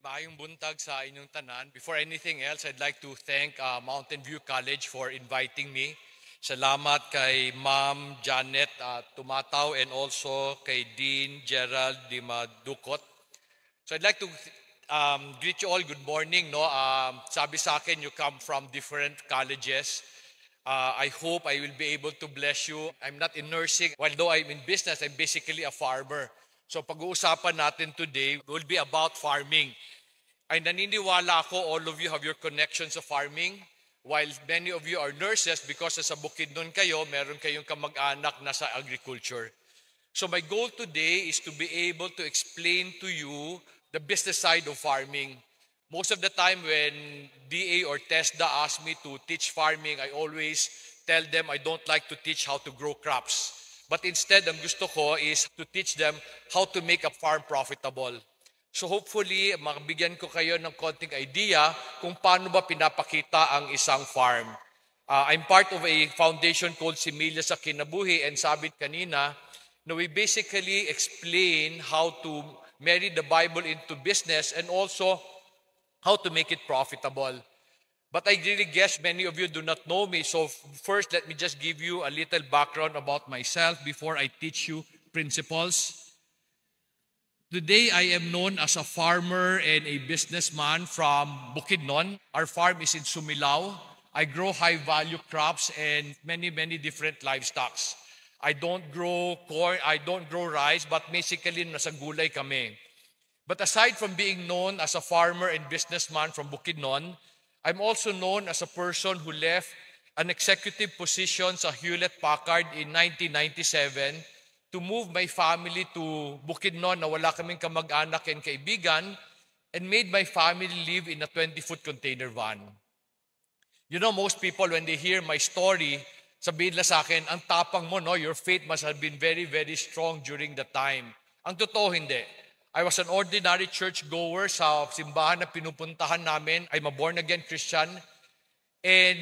Maayong buntag sa inyong tanan. Before anything else, I'd like to thank Mountain View College for inviting me. Salamat kay Ma'am Janet Tumataw and also kay Dean Gerald Dimadukot. So I'd like to greet you all. Good morning. No, sabi sa akin, you come from different colleges. I hope I will be able to bless you. I'm not in nursing. Although I'm in business, I'm basically a farmer. So pag-uusapan natin today will be about farming. Ay naniniwala ako all of you have your connections sa farming, while many of you are nurses because sa Bukidnon kayo, meron kayong kamag-anak na sa agriculture. So my goal today is to be able to explain to you the business side of farming. Most of the time when DA or TESDA ask me to teach farming, I always tell them I don't like to teach how to grow crops. But instead, ang gusto ko is to teach them how to make a farm profitable. So hopefully, makabigyan ko kayo ng konting idea kung paano ba pinapakita ang isang farm. I'm part of a foundation called Similia sa Kinabuhi, and sabi kanina, we basically explain how to marry the Bible into business and also how to make it profitable. But I really guess many of you do not know me. So first, let me just give you a little background about myself before I teach you principles. Today, I am known as a farmer and a businessman from Bukidnon. Our farm is in Sumilao. I grow high-value crops and many different livestock. I don't grow corn, I don't grow rice, but basically nasa gulay kami. But aside from being known as a farmer and businessman from Bukidnon, I'm also known as a person who left an executive position sa Hewlett-Packard in 1997 to move my family to Bukidnon na wala kaming kamag-anak and kaibigan and made my family live in a 20-foot container van. You know, most people when they hear my story, sabihin nila sa akin, ang tapang mo, no? Your faith must have been very strong during the time. Ang totoo, hindi. I was an ordinary church-goer sa simbahan na pinupuntahan namin. I'm a born-again Christian. And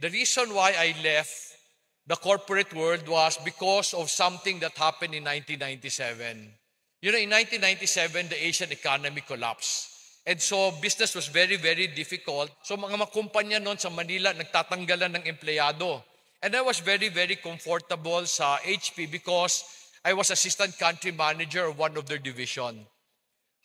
the reason why I left the corporate world was because of something that happened in 1997. You know, in 1997, the Asian economy collapsed. And so, business was very difficult. So, mga kumpanya noon sa Manila, nagtatanggalan ng empleyado. And I was very comfortable sa HP because I was assistant country manager of one of their division.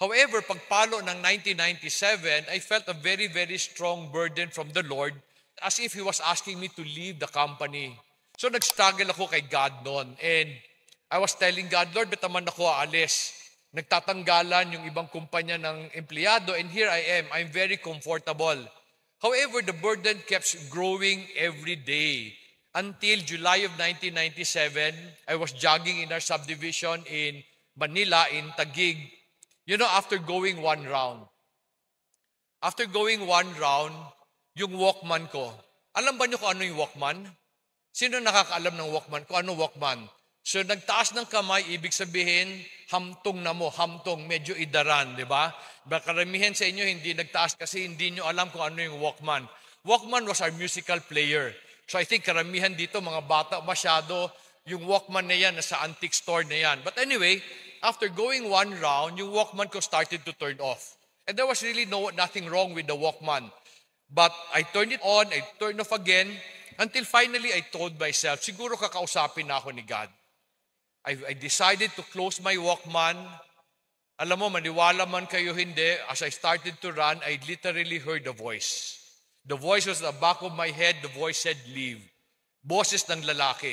However, pagpalo ng 1997, I felt a very strong burden from the Lord as if He was asking me to leave the company. So nag-struggle ako kay God noon. And I was telling God, Lord, ba't naman ako aalis? Nagtatanggalan yung ibang kumpanya ng empleyado and here I am. I'm very comfortable. However, the burden kept growing every day. Until July of 1997, I was jogging in our subdivision in Manila, in Taguig. You know, after going one round, yung Walkman ko, alam ba niyo kung ano yung Walkman? Sino nakakaalam ng Walkman? Kung ano Walkman? So nagtaas ng kamay, ibig sabihin, hamtong na mo, hamtong, medyo idaran, di ba? Karamihan sa inyo hindi nagtaas kasi hindi nyo alam kung ano yung Walkman. Walkman was our musical player. So I think karamihan dito, mga bata masyado, yung Walkman na yan, nasa antique store na yan. But anyway, after going one round, yung Walkman ko started to turn off. And there was really nothing wrong with the Walkman. But I turned it on, I turned off again, until finally I told myself, siguro kakausapin na ako ni God. I decided to close my Walkman. Alam mo, maniwala man kayo hindi, as I started to run, I literally heard a voice. The voice was at the back of my head, the voice said, leave. Boses ng lalaki.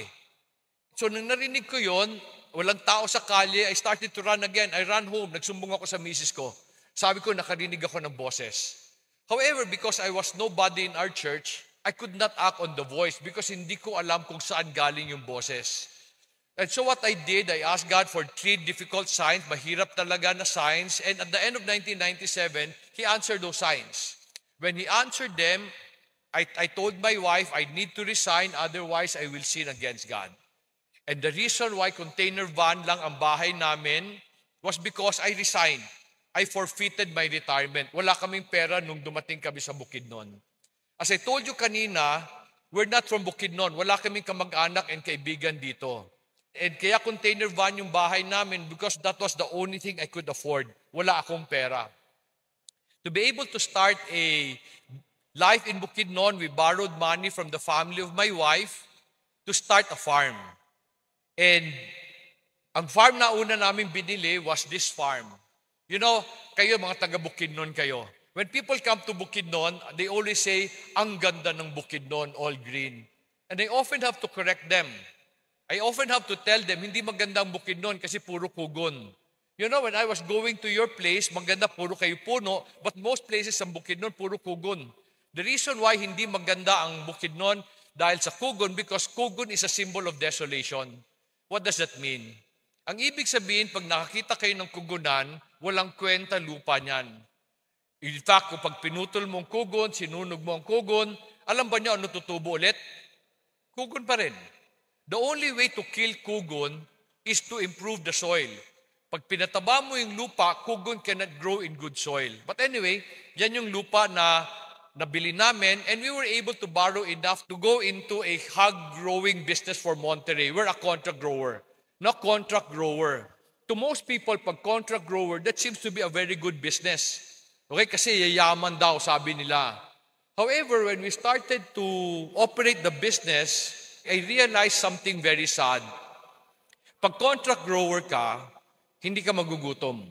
So nang narinig ko yon, walang tao sa kalye, I started to run again. I ran home, nagsumbong ako sa misis ko. Sabi ko, nakarinig ako ng boses. However, because I was nobody in our church, I could not act on the voice because hindi ko alam kung saan galing yung boses. And so what I did, I asked God for 3 difficult signs, mahirap talaga na signs, and at the end of 1997, He answered those signs. When He answered them, I told my wife, I need to resign, otherwise I will sin against God. And the reason why container van lang ang bahay namin was because I resigned. I forfeited my retirement. Wala kaming pera nung dumating kami sa Bukidnon. As I told you kanina, we're not from Bukidnon. Wala kaming kamag-anak and kaibigan dito. And kaya container van yung bahay namin because that was the only thing I could afford. Wala akong pera. To be able to start a life in Bukidnon, we borrowed money from the family of my wife to start a farm. And ang farm na una namin binili was this farm. You know, kayo mga taga Bukidnon kayo. When people come to Bukidnon, they always say, ang ganda ng Bukidnon, all green. And I often have to correct them. I often have to tell them, hindi maganda ang Bukidnon kasi puro kugon. You know, when I was going to your place, maganda puro kayo puno, but most places ang Bukidnon, puro kugon. The reason why hindi maganda ang Bukidnon dahil sa kugon, because kugon is a symbol of desolation. What does that mean? Ang ibig sabihin, pag nakakita kayo ng kugunan, walang kwenta lupa niyan. In fact, kung pag pinutol mo ang kugon, sinunog mo ang kugon, alam ba niyo ano tutubo ulit? Kugon pa rin. The only way to kill kugon is to improve the soil. Pag pinataba mo yung lupa, kugon cannot grow in good soil. But anyway, yan yung lupa na nabili namin, and we were able to borrow enough to go into a hog-growing business for Monterey. We're a contract grower, not contract grower. To most people, pag contract grower, that seems to be a very good business. Okay, kasi yayaman daw, sabi nila. However, when we started to operate the business, I realized something very sad. Pag contract grower ka, hindi ka magugutom.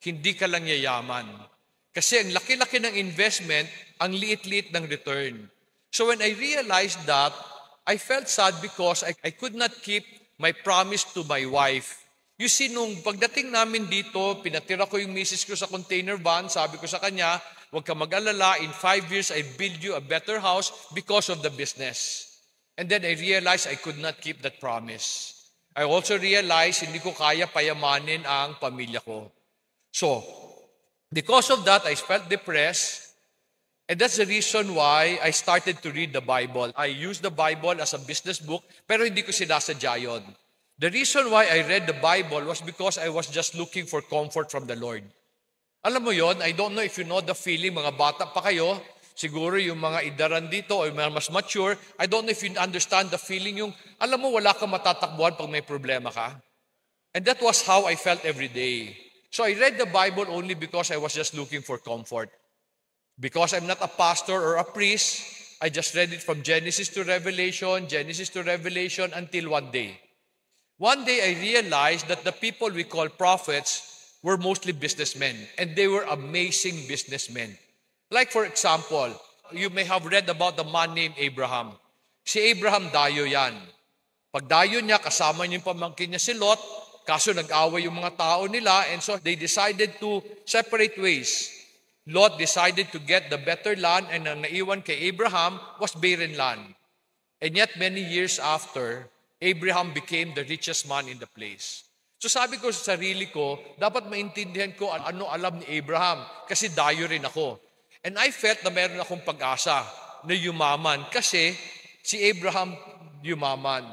Hindi ka lang yayaman. Kasi ang laki-laki ng investment, ang liit-liit ng return. So when I realized that, I felt sad because I could not keep my promise to my wife. You see, nung pagdating namin dito, pinatira ko yung misis ko sa container van, sabi ko sa kanya, huwag ka mag-alala, in 5 years, I build you a better house because of the business. And then I realized I could not keep that promise. I also realized hindi ko kaya payamanin ang pamilya ko. So, because of that, I felt depressed. And that's the reason why I started to read the Bible. I used the Bible as a business book, pero hindi ko sinasadya yun. The reason why I read the Bible was because I was just looking for comfort from the Lord. Alam mo yon, I don't know if you know the feeling, mga bata pa kayo, siguro yung mga idaran dito o yung mga mas mature, I don't know if you understand the feeling yung, alam mo, wala kang matatakbuhan pag may problema ka. And that was how I felt every day. So I read the Bible only because I was just looking for comfort. Because I'm not a pastor or a priest, I just read it from Genesis to Revelation until one day. One day I realized that the people we call prophets were mostly businessmen, and they were amazing businessmen. Like for example, you may have read about the man named Abraham. Si Abraham, dayo yan. Pag dayo niya, kasama niya yung pamangkin niya si Lot, kaso nag-away yung mga tao nila, and so they decided to separate ways. Lot decided to get the better land, and ang naiwan kay Abraham was barren land. And yet many years after, Abraham became the richest man in the place. So sabi ko sa sarili ko, dapat maintindihan ko ano alam ni Abraham kasi dayo rin ako. And I felt na meron akong pag-asa na yumaman kasi si Abraham yumaman.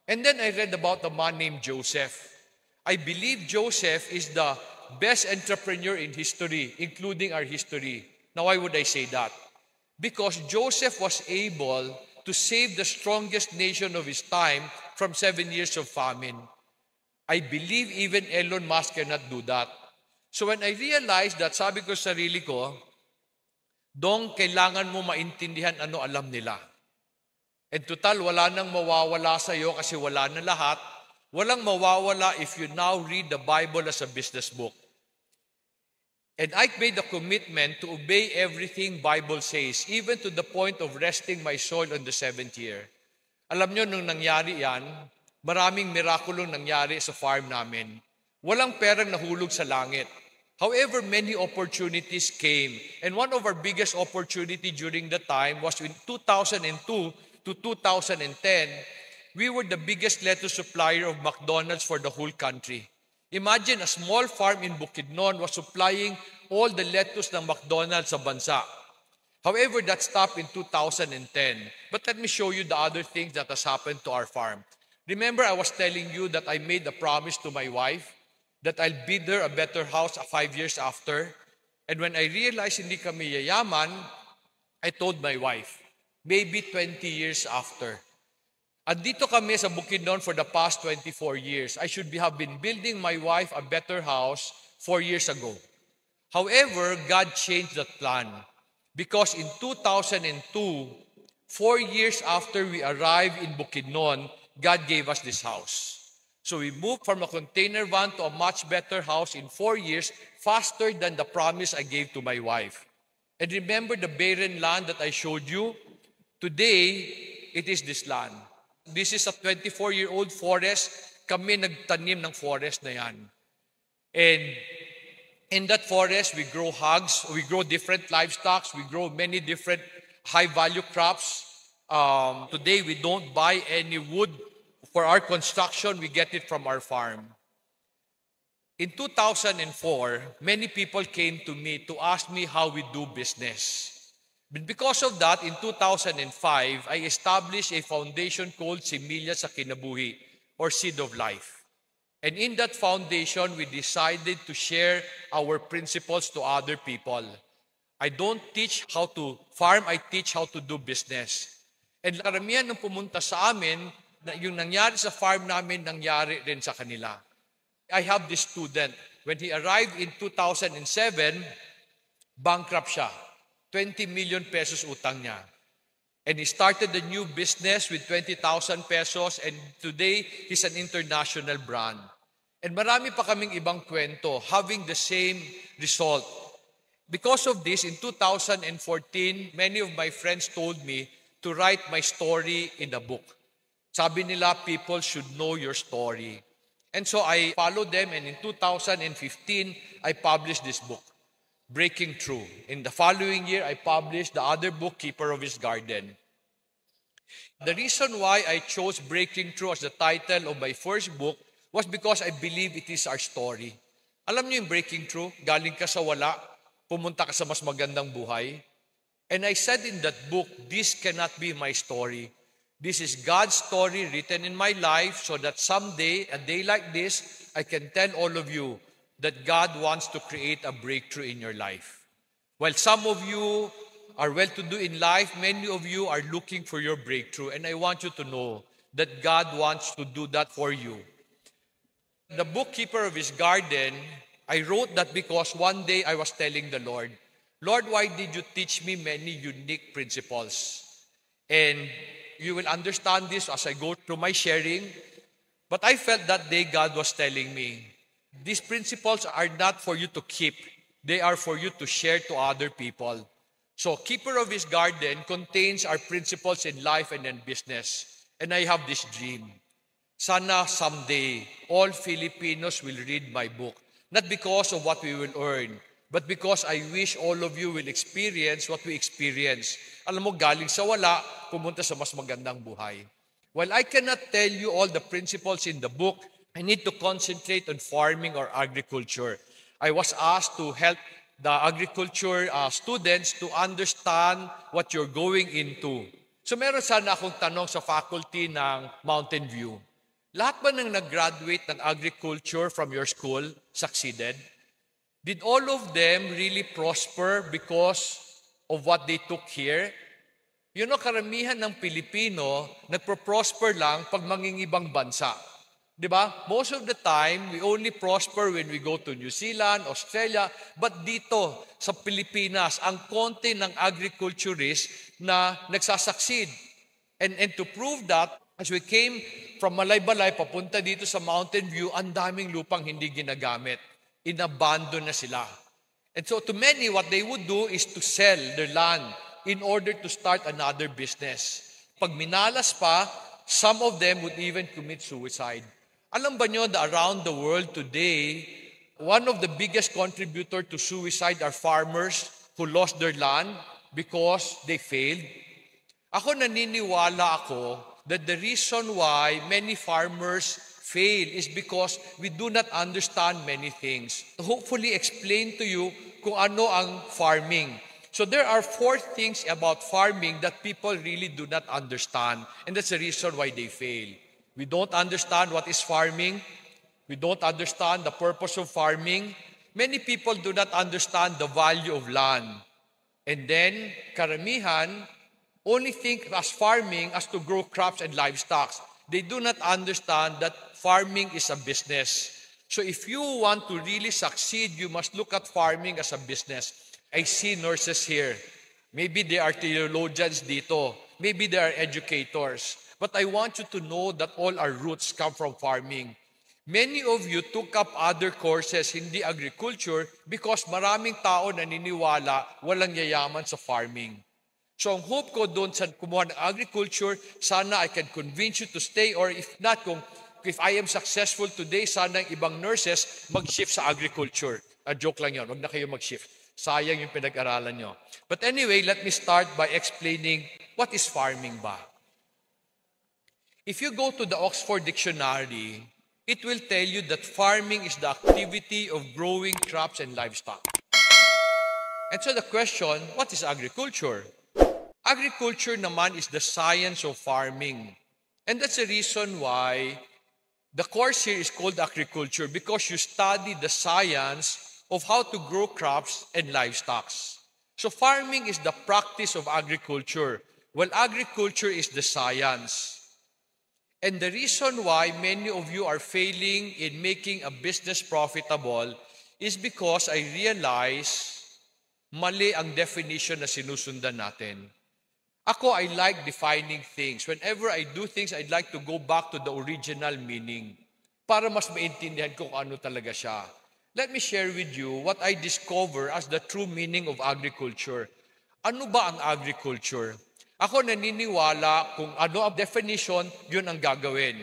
And then I read about the man named Joseph. I believe Joseph is the best entrepreneur in history, including our history. Now, why would I say that? Because Joseph was able to save the strongest nation of his time from 7 years of famine. I believe even Elon Musk cannot do that. So when I realized that, sabi ko sa sarili ko, Dong, kailangan mo maintindihan ano alam nila. And total, wala nang mawawala sa iyo kasi wala na lahat. Walang mawawala if you now read the Bible as a business book. And I made a commitment to obey everything Bible says, even to the point of resting my soul on the 7th year. Alam nyo, nung nangyari yan, maraming mirakulong nangyari sa farm namin. Walang perang nahulog sa langit. However, many opportunities came. And one of our biggest opportunity during the time was in 2002 to 2010, we were the biggest lettuce supplier of McDonald's for the whole country. Imagine a small farm in Bukidnon was supplying all the lettuce ng McDonald's sa bansa. However, that stopped in 2010. But let me show you the other things that has happened to our farm. Remember, I was telling you that I made a promise to my wife that I'll build her a better house 5 years after. And when I realized hindi kami yayaman, I told my wife, maybe 20 years after. Andito kami sa Bukidnon for the past 24 years. I should have been building my wife a better house 4 years ago. However, God changed that plan because in 2002, 4 years after we arrived in Bukidnon, God gave us this house. So we moved from a container van to a much better house in 4 years, faster than the promise I gave to my wife. And remember the barren land that I showed you? Today, it is this land. This is a 24-year-old forest. Kami nagtanim ng forest na yan. And in that forest, we grow hogs, we grow different livestock, we grow many different high-value crops. Today, we don't buy any wood for our construction. We get it from our farm. In 2004, many people came to me to ask me how we do business. But because of that, in 2005, I established a foundation called Semilla sa Kinabuhi, or Seed of Life. And in that foundation, we decided to share our principles to other people. I don't teach how to farm, I teach how to do business. And karamihan ng pumunta sa amin, yung nangyari sa farm namin, nangyari rin sa kanila. I have this student. When he arrived in 2007, bankrupt siya. 20 million pesos utang niya. And he started a new business with 20,000 pesos and today he's an international brand. And marami pa kaming ibang kwento having the same result. Because of this, in 2014, many of my friends told me to write my story in a book. Sabi nila, people should know your story. And so I followed them, and in 2015, I published this book, Breaking Through. In the following year, I published the other book, Keeper of His Garden. The reason why I chose Breaking Through as the title of my first book was because I believe it is our story. Alam niyo yung Breaking Through? Galing ka sa wala, pumunta ka sa mas magandang buhay. And I said in that book, this cannot be my story. This is God's story written in my life so that someday, a day like this, I can tell all of you that God wants to create a breakthrough in your life. While some of you are well-to-do in life, many of you are looking for your breakthrough. And I want you to know that God wants to do that for you. The book Keeper of His Garden, I wrote that because one day I was telling the Lord, Lord, why did you teach me many unique principles? And you will understand this as I go through my sharing. But I felt that day God was telling me, these principles are not for you to keep. They are for you to share to other people. So, Keeper of His Garden contains our principles in life and in business. And I have this dream. Sana someday, all Filipinos will read my book. Not because of what we will earn, but because I wish all of you will experience what we experience. Alam mo, galing sa wala, pumunta sa mas magandang buhay. While I cannot tell you all the principles in the book, I need to concentrate on farming or agriculture. I was asked to help the agriculture students to understand what you're going into. So meron sana akong tanong sa faculty ng Mountain View. Lahat ba ng nag-graduate ng agriculture from your school succeeded? Did all of them really prosper because of what they took here? You know, karamihan ng Pilipino nagpo-prosper lang pag mangingibang bansa. Diba? Most of the time, we only prosper when we go to New Zealand, Australia, but dito sa Pilipinas, ang konti ng agriculturist na nagsasucceed. And to prove that, as we came from Malaybalay papunta dito sa Mountain View, ang daming lupang hindi ginagamit. Inabandon na sila. And so to many, what they would do is to sell their land in order to start another business. Pag minalas pa, some of them would even commit suicide. Alam ba nyo that around the world today, one of the biggest contributor to suicide are farmers who lost their land because they failed? Ako naniniwala ako that the reason why many farmers fail is because we do not understand many things. Hopefully explain to you kung ano ang farming. So there are 4 things about farming that people really do not understand, and that's the reason why they fail. We don't understand what is farming. We don't understand the purpose of farming. Many people do not understand the value of land. And then, karamihan only think as farming as to grow crops and livestock. They do not understand that farming is a business. So if you want to really succeed, you must look at farming as a business. I see nurses here. Maybe they are theologians dito. Maybe they are educators. But I want you to know that all our roots come from farming. Many of you took up other courses, hindi agriculture, because maraming tao naniniwala walang yayaman sa farming. So ang hope ko doon sa kumuha ng agriculture, sana I can convince you to stay, or if not, if I am successful today, sana ang ibang nurses mag-shift sa agriculture. Joke lang yun, wag na kayo mag-shift. Sayang yung pinag-aralan nyo. But anyway, let me start by explaining what is farming ba. If you go to the Oxford Dictionary, it will tell you that farming is the activity of growing crops and livestock. And so the question, what is agriculture? Agriculture naman is the science of farming. And that's the reason why the course here is called agriculture, because you study the science of how to grow crops and livestock. So farming is the practice of agriculture, while agriculture is the science. And the reason why many of you are failing in making a business profitable is because I realize mali ang definition na sinusundan natin. Ako, I like defining things. Whenever I do things, I'd like to go back to the original meaning para mas maintindihan ko kung ano talaga siya. Let me share with you what I discover as the true meaning of agriculture. Ano ba ang agriculture? Ako naniniwala kung ano ang definition, yun ang gagawin.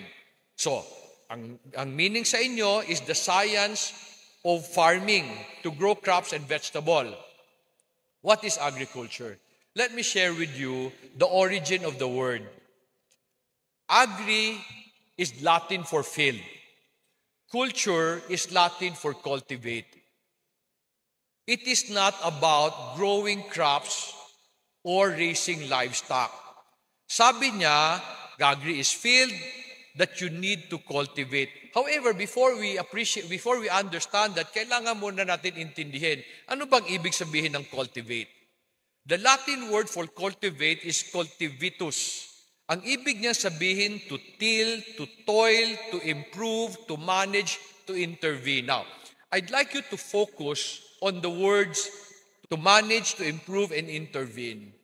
So, ang meaning sa inyo is the science of farming to grow crops and vegetable. What is agriculture? Let me share with you the origin of the word. Agri is Latin for field. Culture is Latin for cultivate. It is not about growing crops or raising livestock. Sabi niya, agri is field that you need to cultivate. However, before we understand that, kailangan muna natin intindihin, ano bang ibig sabihin ng cultivate? The Latin word for cultivate is cultivitus. Ang ibig niya sabihin, to till, to toil, to improve, to manage, to intervene. Now, I'd like you to focus on the words to manage, to improve, and intervene.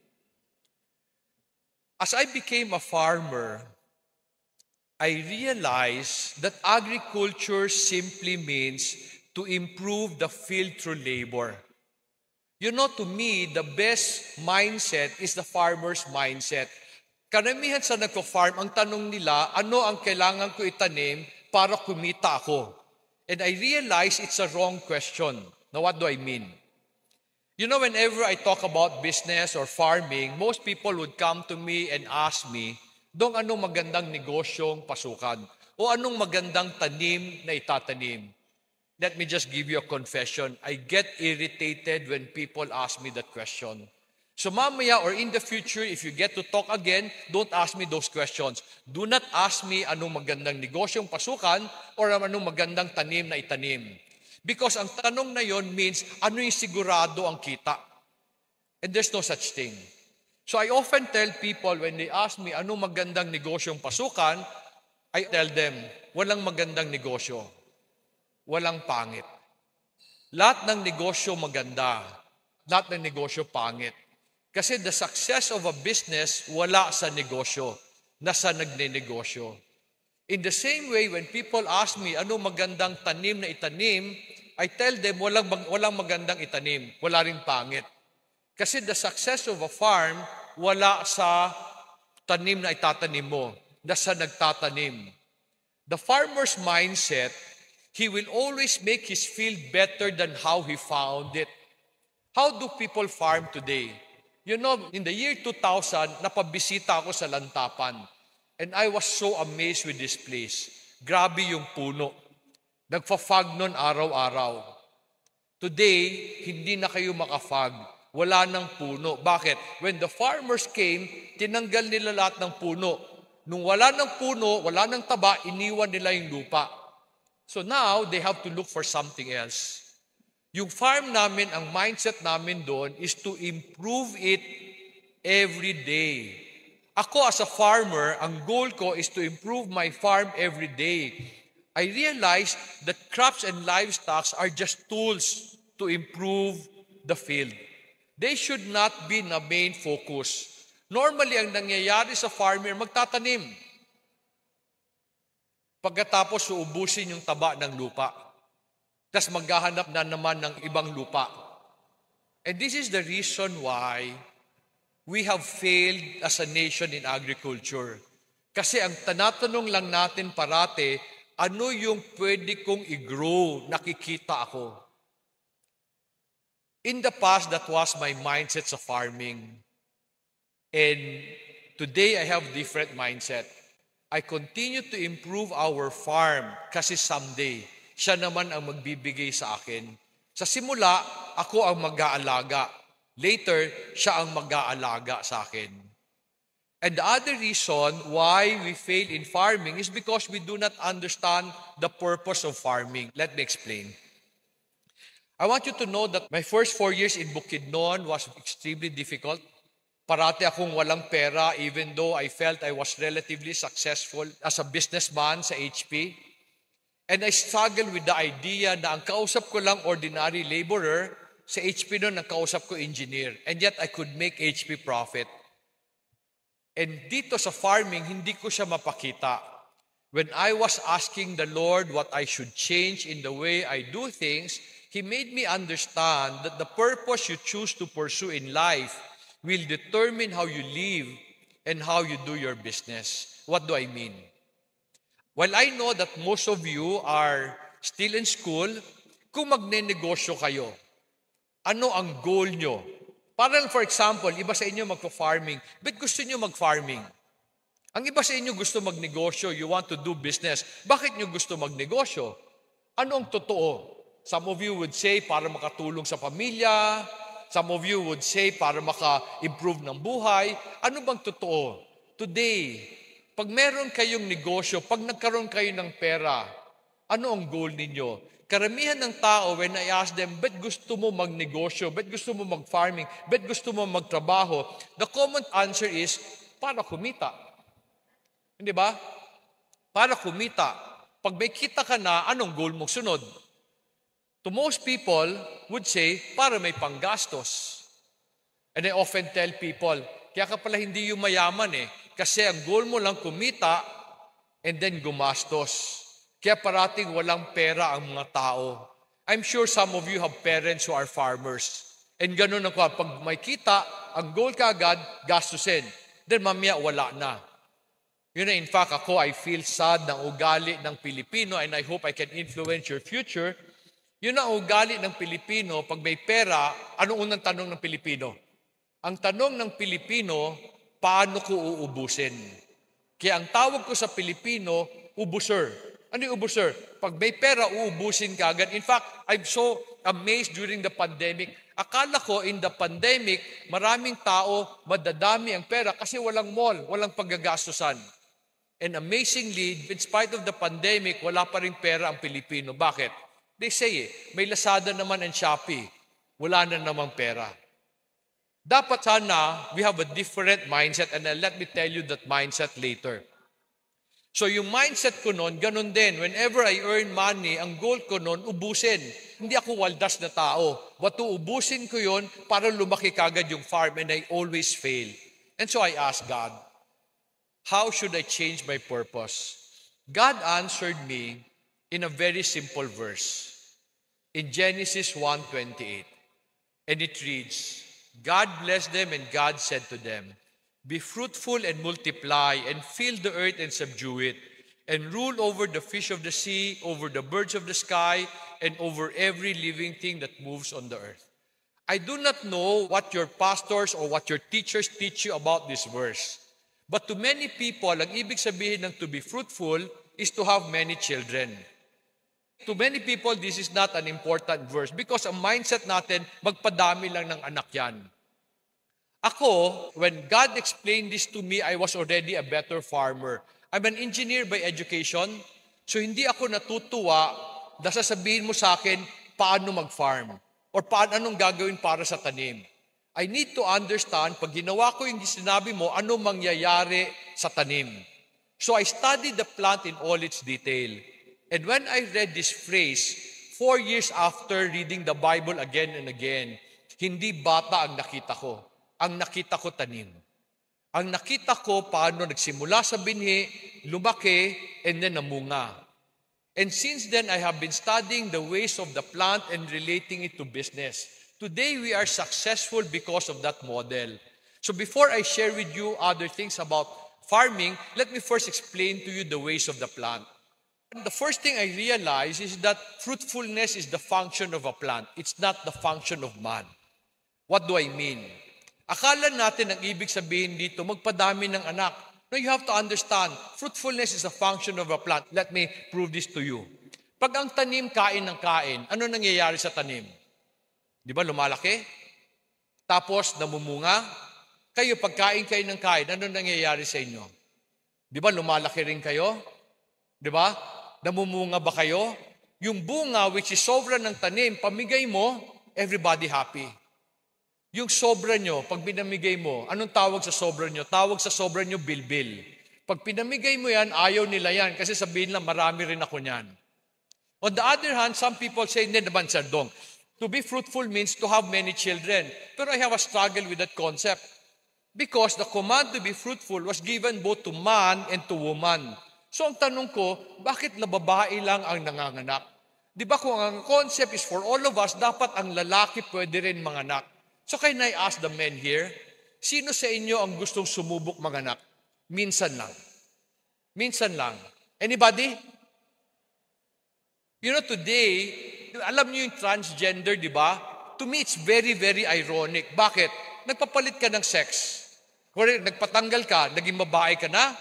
As I became a farmer, I realized that agriculture simply means to improve the field through labor. You know, to me, the best mindset is the farmer's mindset. Karamihan sa nagko-farm, ang tanong nila, ano ang kailangan ko itanim para kumita ako? And I realized it's a wrong question. Now, what do I mean? You know, whenever I talk about business or farming, most people would come to me and ask me, Dong, anong magandang negosyong pasukan? O anong magandang tanim na itatanim? Let me just give you a confession. I get irritated when people ask me that question. So mamaya or in the future, if you get to talk again, don't ask me those questions. Do not ask me anong magandang negosyong pasukan or anong magandang tanim na itanim. Because ang tanong na yon means, ano yung sigurado ang kita? And there's no such thing. So I often tell people when they ask me, ano magandang negosyong pasukan, I tell them, walang magandang negosyo. Walang pangit. Lahat ng negosyo maganda. Lahat ng negosyo pangit. Kasi the success of a business, wala sa negosyo. Nasa nagnenegosyo. In the same way, when people ask me, ano magandang tanim na itanim, I tell them, walang magandang itanim, wala ring pangit. Kasi the success of a farm, wala sa tanim na itatanim mo, nasa nagtatanim. The farmer's mindset, he will always make his field better than how he found it. How do people farm today? You know, in the year 2000, napabisita ako sa Lantapan. And I was so amazed with this place. Grabe yung puno. Nagfa-fog nun araw-araw. Today, hindi na kayo makafog. Wala ng puno. Bakit? When the farmers came, tinanggal nila lahat ng puno. Nung wala ng puno, wala ng taba, iniwan nila yung lupa. So now, they have to look for something else. Yung farm namin, ang mindset namin doon is to improve it every day. Ako as a farmer, ang goal ko is to improve my farm every day. I realized that crops and livestock are just tools to improve the field. They should not be the main focus. Normally, ang nangyayari sa farmer, magtatanim. Pagkatapos, uubusin yung taba ng lupa. Tapos maghahanap na naman ng ibang lupa. And this is the reason why we have failed as a nation in agriculture. Kasi ang tanatanong lang natin parate, ano yung pwede kong i-grow, nakikita ako. In the past, that was my mindset sa farming. And today, I have different mindset. I continue to improve our farm kasi someday, siya naman ang magbibigay sa akin. Sa simula, ako ang mag-aalaga. Later, siya ang mag-aalaga sa akin. And the other reason why we fail in farming is because we do not understand the purpose of farming. Let me explain. I want you to know that my first 4 years in Bukidnon was extremely difficult. Parati akong walang pera even though I felt I was relatively successful as a businessman sa HP. And I struggled with the idea na ang kausap ko lang ordinary laborer, sa HP noon ang kausap ko engineer. And yet I could make HP profit. And dito sa farming, hindi ko siya mapakita. When I was asking the Lord what I should change in the way I do things, He made me understand that the purpose you choose to pursue in life will determine how you live and how you do your business. What do I mean? While I know that most of you are still in school, kung magne-negosyo kayo, ano ang goal nyo? Parang for example, iba sa inyo magpa-farming. Ba't gusto nyo mag-farming? Ang iba sa inyo gusto magnegosyo, you want to do business. Bakit nyo gusto magnegosyo? Ano ang totoo? Some of you would say para makatulong sa pamilya. Some of you would say para maka-improve ng buhay. Ano bang totoo? Today, pag meron kayong negosyo, pag nagkaroon kayo ng pera, ano ang goal ninyo? Karamihan ng tao, when I ask them, ba't gusto mo magnegosyo? Ba't gusto mo mag-farming? Ba't gusto mo magtrabaho? The common answer is, para kumita. Hindi ba? Para kumita. Pag may kita ka na, anong goal mong sunod? To most people would say, para may panggastos. And I often tell people, kaya ka pala hindi yung mayaman kasi ang goal mo lang kumita and then gumastos. Kaya parating walang pera ang mga tao. I'm sure some of you have parents who are farmers. And ganun ako, pag may kita, ang goal kaagad, gastusin. Then mamaya wala na. Yun na, in fact, ako, I feel sad ng ugali ng Pilipino and I hope I can influence your future. Yun ang ugali ng Pilipino, pag may pera, anong unang tanong ng Pilipino? Ang tanong ng Pilipino, paano ko uubusin? Kaya ang tawag ko sa Pilipino, ubuser. Ano yung ubuser? Pag may pera, uubusin ka agad. In fact, I'm so amazed during the pandemic. Akala ko in the pandemic, maraming tao, madadami ang pera kasi walang mall, walang paggagastusan. And amazingly, in spite of the pandemic, wala pa rin pera ang Pilipino. Bakit? They say, may Lazada naman and Shopee. Wala na namang pera. Dapat sana, we have a different mindset and let me tell you that mindset later. So yung mindset ko noon, ganun din. Whenever I earn money, ang goal ko noon, ubusin. Hindi ako waldas na tao. Ubusin ko yun para lumaki kagad yung farm and I always fail. And so I asked God, how should I change my purpose? God answered me in a very simple verse. In Genesis 1:28. And it reads, God blessed them and God said to them, be fruitful and multiply and fill the earth and subdue it and rule over the fish of the sea, over the birds of the sky, and over every living thing that moves on the earth. I do not know what your pastors or what your teachers teach you about this verse. But to many people, ang ibig sabihin ng to be fruitful is to have many children. To many people, this is not an important verse because ang mindset natin, magpadami lang ng anak yan. Ako, when God explained this to me, I was already a better farmer. I'm an engineer by education, so hindi ako natutuwa na sasabihin mo sa akin paano mag-farm or anong gagawin para sa tanim. I need to understand, pag ginawa ko yung sinabi mo, ano mangyayari sa tanim. So I studied the plant in all its detail. And when I read this phrase, 4 years after reading the Bible again and again, hindi bata ang nakita ko. Ang nakita ko tanim. Ang nakita ko paano nagsimula sa binhi, lumaki, and then namunga. And since then, I have been studying the ways of the plant and relating it to business. Today, we are successful because of that model. So before I share with you other things about farming, let me first explain to you the ways of the plant. And the first thing I realize is that fruitfulness is the function of a plant. It's not the function of man. What do I mean? Akala natin ang ibig sabihin dito, magpadami ng anak. No, you have to understand, fruitfulness is a function of a plant. Let me prove this to you. Pag ang tanim kain ng kain, ano nangyayari sa tanim? Di ba lumalaki? Tapos namumunga? Kayo, pagkain kayo ng kain, ano nangyayari sa inyo? Di ba lumalaki rin kayo? Di ba? Namumunga ba kayo? Yung bunga, which is sobra ng tanim, pamigay mo, everybody happy. Yung sobra nyo, pag pinamigay mo, anong tawag sa sobra nyo? Tawag sa sobra nyo, bilbil. Pag pinamigay mo yan, ayaw nila yan kasi sabihin lang, marami rin ako niyan. On the other hand, some people say, hindi naman, Sir Dong, to be fruitful means to have many children. Pero I have a struggle with that concept. Because the command to be fruitful was given both to man and to woman. So ang tanong ko, bakit babae lang ang nanganganak? Di ba kung ang concept is for all of us, dapat ang lalaki pwede rin manganak. So can I ask the men here, sino sa inyo ang gustong sumubok manganak? Minsan lang. Minsan lang. Anybody? You know, today, alam niyo yung transgender, di ba? To me, it's very, very ironic. Bakit? Nagpapalit ka ng sex. Kung nagpatanggal ka, naging babae ka na?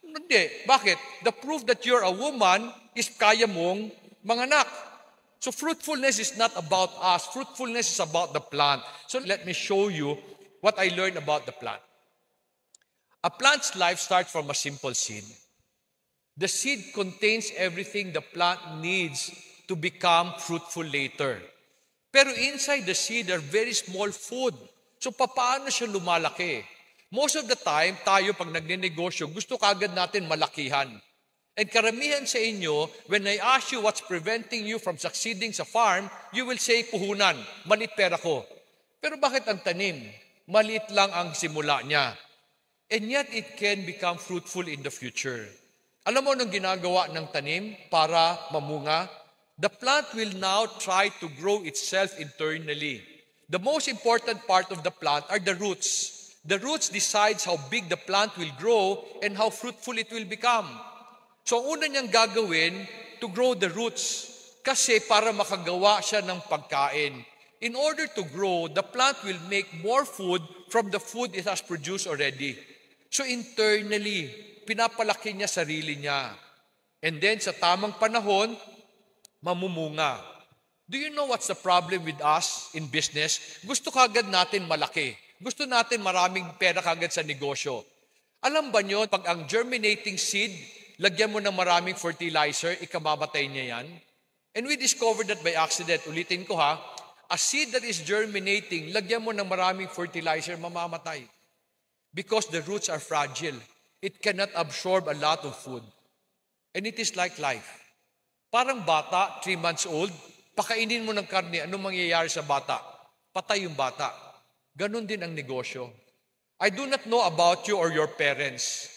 Hindi. Bakit? The proof that you're a woman is kaya mong manganak. So fruitfulness is not about us. Fruitfulness is about the plant. So let me show you what I learned about the plant. A plant's life starts from a simple seed. The seed contains everything the plant needs to become fruitful later. Pero inside the seed are very small food. So paano siya lumalaki? Most of the time, tayo pag nagnenegosyo, gusto kagad natin malakihan. And karamihan sa inyo, when I ask you what's preventing you from succeeding sa farm, you will say, puhunan, maliit pera ko. Pero bakit ang tanim? Maliit lang ang simula niya. And yet, it can become fruitful in the future. Alam mo anong ginagawa ng tanim para mamunga? The plant will now try to grow itself internally. The most important part of the plant are the roots. The roots decides how big the plant will grow and how fruitful it will become. So, ang una niyang gagawin, to grow the roots. Kasi para makagawa siya ng pagkain. In order to grow, the plant will make more food from the food it has produced already. So, internally, pinapalaki niya sarili niya. And then, sa tamang panahon, mamumunga. Do you know what's the problem with us in business? Gusto kagad natin malaki. Gusto natin maraming pera kagad sa negosyo. Alam ba nyo, pag ang germinating seed, lagyan mo ng maraming fertilizer, ikamamatay niya yan. And we discovered that by accident. Ulitin ko ha, a seed that is germinating, lagyan mo ng maraming fertilizer, mamamatay. Because the roots are fragile. It cannot absorb a lot of food. And it is like life. Parang bata, 3 months old, pakainin mo ng karne, anong mangyayari sa bata? Patay yung bata. Ganon din ang negosyo. I do not know about you or your parents.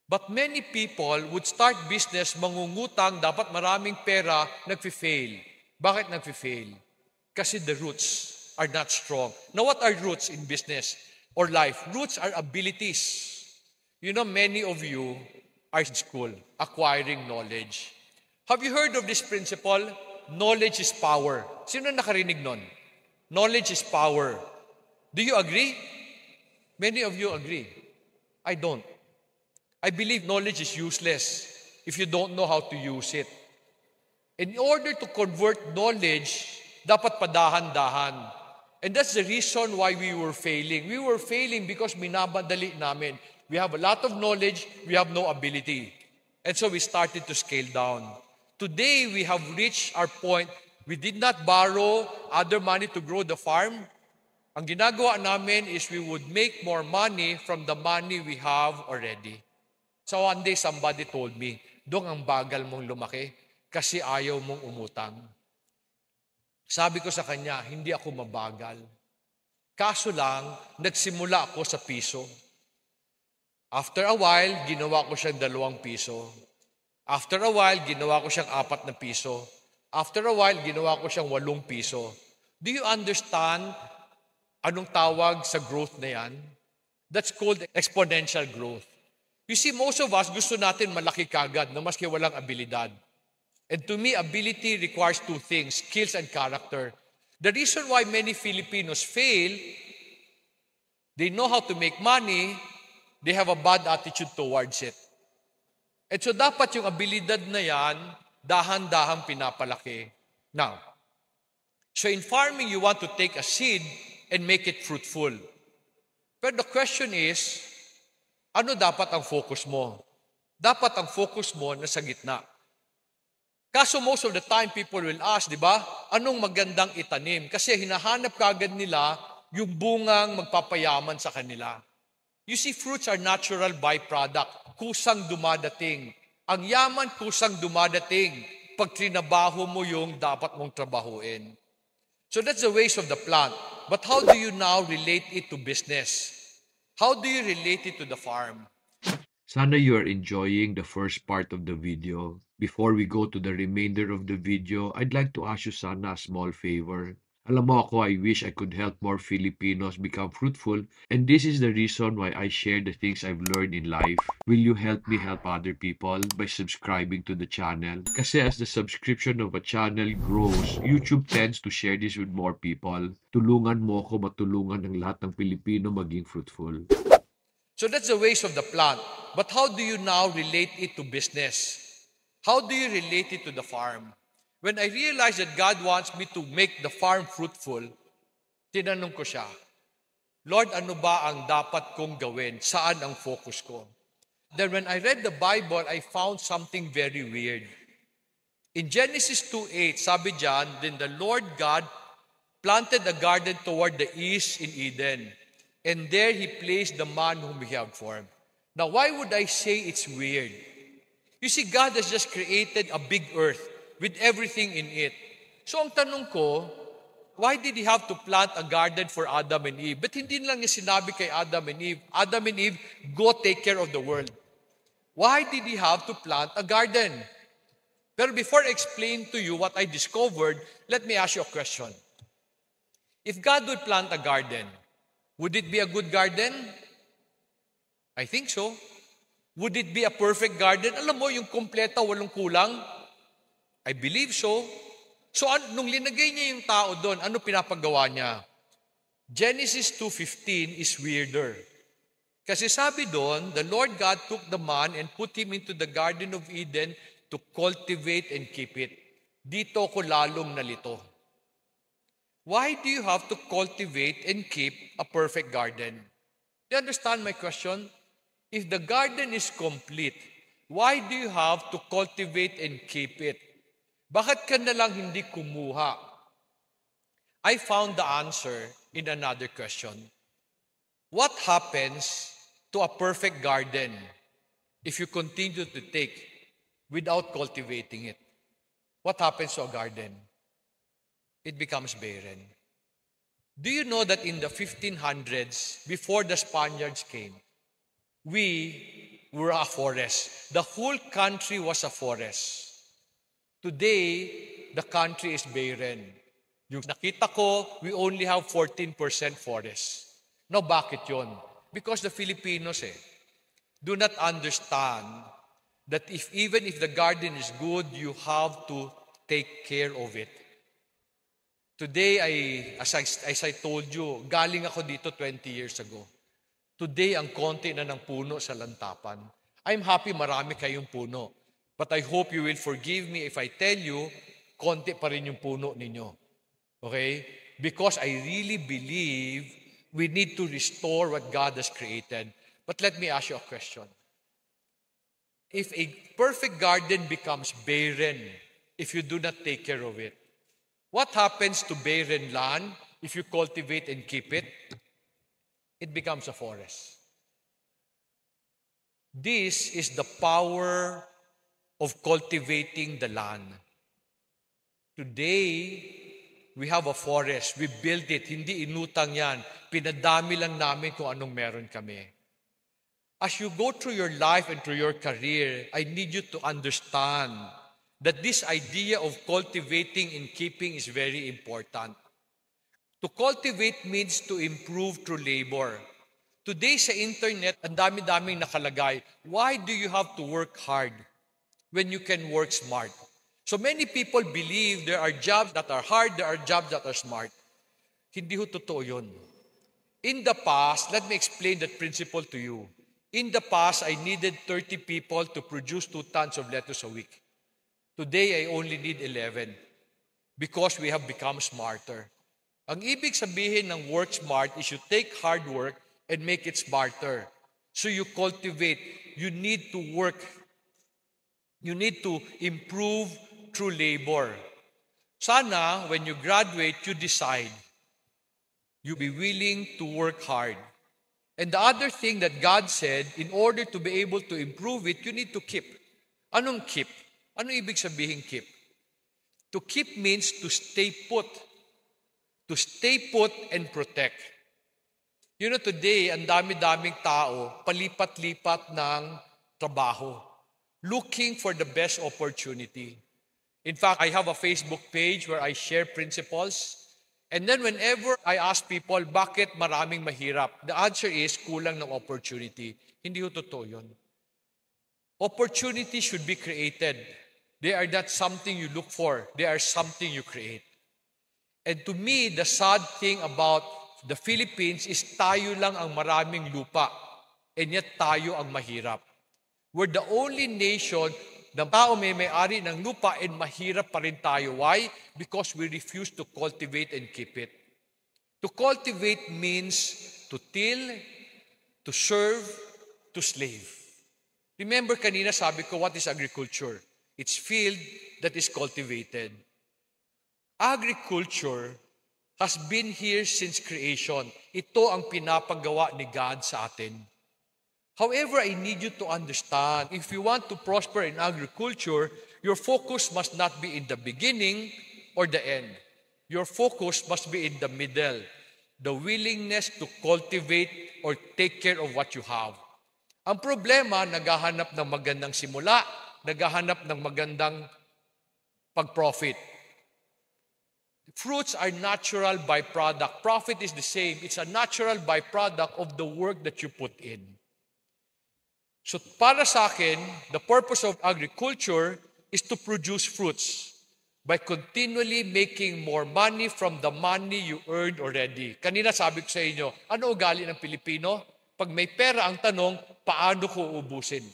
But many people would start business, mangungutang, dapat maraming pera, nagfi-fail. Bakit nagfi-fail? Kasi the roots are not strong. Now, what are roots in business or life? Roots are abilities. You know, many of you are in school, acquiring knowledge. Have you heard of this principle? Knowledge is power. Sino nakarinig nun? Knowledge is power. Do you agree? Many of you agree. I don't. I believe knowledge is useless if you don't know how to use it. In order to convert knowledge, dapat padahan-dahan. And that's the reason why we were failing. We were failing because minabadali namin. We have a lot of knowledge, we have no ability. And so we started to scale down. Today, we have reached our point. We did not borrow other money to grow the farm. Ang ginagawa namin is we would make more money from the money we have already. So one day, somebody told me, doon ang bagal mong lumaki kasi ayaw mong umutang. Sabi ko sa kanya, hindi ako mabagal. Kaso lang, nagsimula ako sa piso. After a while, ginawa ko siyang 2 piso. After a while, ginawa ko siyang 4 na piso. After a while, ginawa ko siyang 8 piso. Do you understand anong tawag sa growth na yan? That's called exponential growth. You see, most of us gusto natin malaki kagad na maski walang abilidad. And to me, ability requires 2 things, skills and character. The reason why many Filipinos fail, they know how to make money, they have a bad attitude towards it. And so dapat yung abilidad na yan, dahan-dahan pinapalaki. Now, so in farming, you want to take a seed and make it fruitful. But the question is, ano dapat ang focus mo? Dapat ang focus mo nasa gitna. Kaso most of the time, people will ask, di ba, anong magandang itanim? Kasi hinahanap kagad nila yung bungang magpapayaman sa kanila. You see, fruits are natural byproduct. Kusang dumadating. Ang yaman kusang dumadating pag trinabaho mo yung dapat mong trabahuin. So that's the ways of the plant. But how do you now relate it to business? How do you relate it to the farm? Sana you are enjoying the first part of the video. Before we go to the remainder of the video, I'd like to ask you sana a small favor. Alam mo ako, I wish I could help more Filipinos become fruitful, and this is the reason why I share the things I've learned in life. Will you help me help other people by subscribing to the channel? Kasi as the subscription of a channel grows, YouTube tends to share this with more people. Tulungan mo ako matulungan ng lahat ng Pilipino maging fruitful. So that's the ways of the plant. But how do you now relate it to business? How do you relate it to the farm? When I realized that God wants me to make the farm fruitful, tinanong ko siya, Lord, ano ba ang dapat kong gawin? Saan ang focus ko? Then when I read the Bible, I found something very weird. In Genesis 2:8, sabi diyan, then the Lord God planted a garden toward the east in Eden, and there He placed the man whom He had formed. Now, why would I say it's weird? You see, God has just created a big earth with everything in it. So ang tanong ko, why did He have to plant a garden for Adam and Eve? But hindi lang niya sinabi kay Adam and Eve, go take care of the world. Why did He have to plant a garden? Pero before I explain to you what I discovered, let me ask you a question. If God would plant a garden, would it be a good garden? I think so. Would it be a perfect garden? Alam mo, yung kompleto, walang kulang? I believe so. So, nung linagay niya yung tao doon, ano pinapagawa niya? Genesis 2:15 is weirder. Kasi sabi doon, the Lord God took the man and put him into the Garden of Eden to cultivate and keep it. Dito ko lalong nalito. Why do you have to cultivate and keep a perfect garden? Do you understand my question? If the garden is complete, why do you have to cultivate and keep it? Bakit ka na lang hindi kumuha? I found the answer in another question. What happens to a perfect garden if you continue to take without cultivating it? What happens to a garden? It becomes barren. Do you know that in the 1500s, before the Spaniards came, we were a forest. The whole country was a forest. Today, the country is barren. Yung nakita ko, we only have 14% forest. Now, bakit yon? Because the Filipinos do not understand that even if the garden is good, you have to take care of it. Today, as I told you, galing ako dito 20 years ago. Today, ang konti na ng puno sa lantapan. I'm happy marami kayong puno. But I hope you will forgive me if I tell you, konti pa rin yung puno ninyo. Okay? Because I really believe we need to restore what God has created. But let me ask you a question. If a perfect garden becomes barren, if you do not take care of it, what happens to barren land if you cultivate and keep it? It becomes a forest. This is the power of cultivating the land. Today, we have a forest. We built it. Hindi inutang yan. Pinadami lang namin kung anong meron kami. As you go through your life and through your career, I need you to understand that this idea of cultivating and keeping is very important. To cultivate means to improve through labor. Today sa internet, ang dami-daming nakalagay, why do you have to work hard when you can work smart? So many people believe there are jobs that are hard, there are jobs that are smart. Hindi ho totoo yun. In the past, let me explain that principle to you. In the past, I needed 30 people to produce 2 tons of lettuce a week. Today, I only need 11 because we have become smarter. Ang ibig sabihin ng work smart is you take hard work and make it smarter. So you cultivate. You need to work. You need to improve through labor. Sana, when you graduate, you decide. You be willing to work hard. And the other thing that God said, in order to be able to improve it, you need to keep. Anong keep? Anong ibig sabihin keep? To keep means to stay put. To stay put and protect. You know, today, ang dami-daming tao, palipat-lipat ng trabaho, looking for the best opportunity. In fact, I have a Facebook page where I share principles. And then whenever I ask people, bakit maraming mahirap? The answer is, kulang ng opportunity. Hindi ho totoo yun. Opportunity should be created. They are not something you look for. They are something you create. And to me, the sad thing about the Philippines is tayo lang ang maraming lupa. And yet tayo ang mahirap. We're the only nation na tao may-ari ng lupa and mahirap pa rin tayo. Why? Because we refuse to cultivate and keep it. To cultivate means to till, to serve, to slave. Remember kanina sabi ko, what is agriculture? It's field that is cultivated. Agriculture has been here since creation. Ito ang pinapagawa ni God sa atin. However, I need you to understand, if you want to prosper in agriculture, your focus must not be in the beginning or the end. Your focus must be in the middle. The willingness to cultivate or take care of what you have. Ang problema, naghahanap ng magandang simula, naghahanap ng magandang pag-profit. Fruits are natural byproduct. Profit is the same. It's a natural byproduct of the work that you put in. So para sa akin, the purpose of agriculture is to produce fruits by continually making more money from the money you earned already. Kanina sabi ko sa inyo, ano ugali ng Pilipino? Pag may pera ang tanong, paano ko ubusin?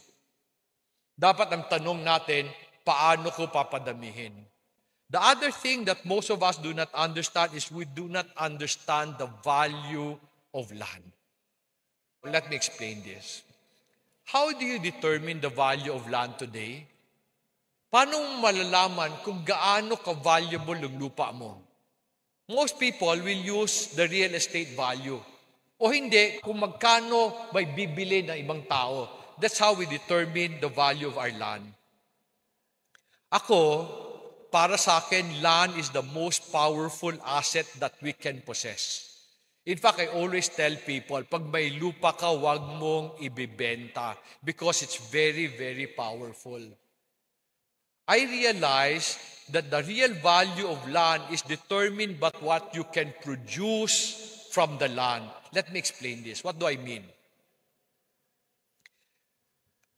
Dapat ang tanong natin, paano ko papadamihin? The other thing that most of us do not understand is we do not understand the value of land. Let me explain this. How do you determine the value of land today? Paano mo malalaman kung gaano ka-valuable yung lupa mo? Most people will use the real estate value. O hindi, kung magkano may bibili ng ibang tao. That's how we determine the value of our land. Ako, para sa akin, land is the most powerful asset that we can possess. In fact, I always tell people, pag may lupa ka, wag mong ibibenta because it's very, very powerful. I realize that the real value of land is determined by what you can produce from the land. Let me explain this. What do I mean?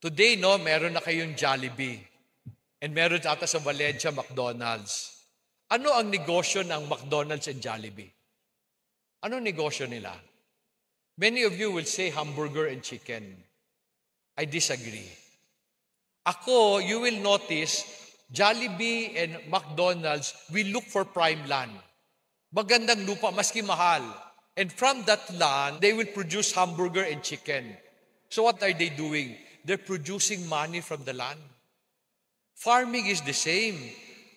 Today, meron na kayong Jollibee. And meron ata sa Valencia, McDonald's. Ano ang negosyo ng McDonald's and Jollibee? Ano negosyo nila? Many of you will say hamburger and chicken. I disagree. Ako, you will notice, Jollibee and McDonald's will look for prime land. Magandang lupa, maski mahal. And from that land, they will produce hamburger and chicken. So what are they doing? They're producing money from the land. Farming is the same.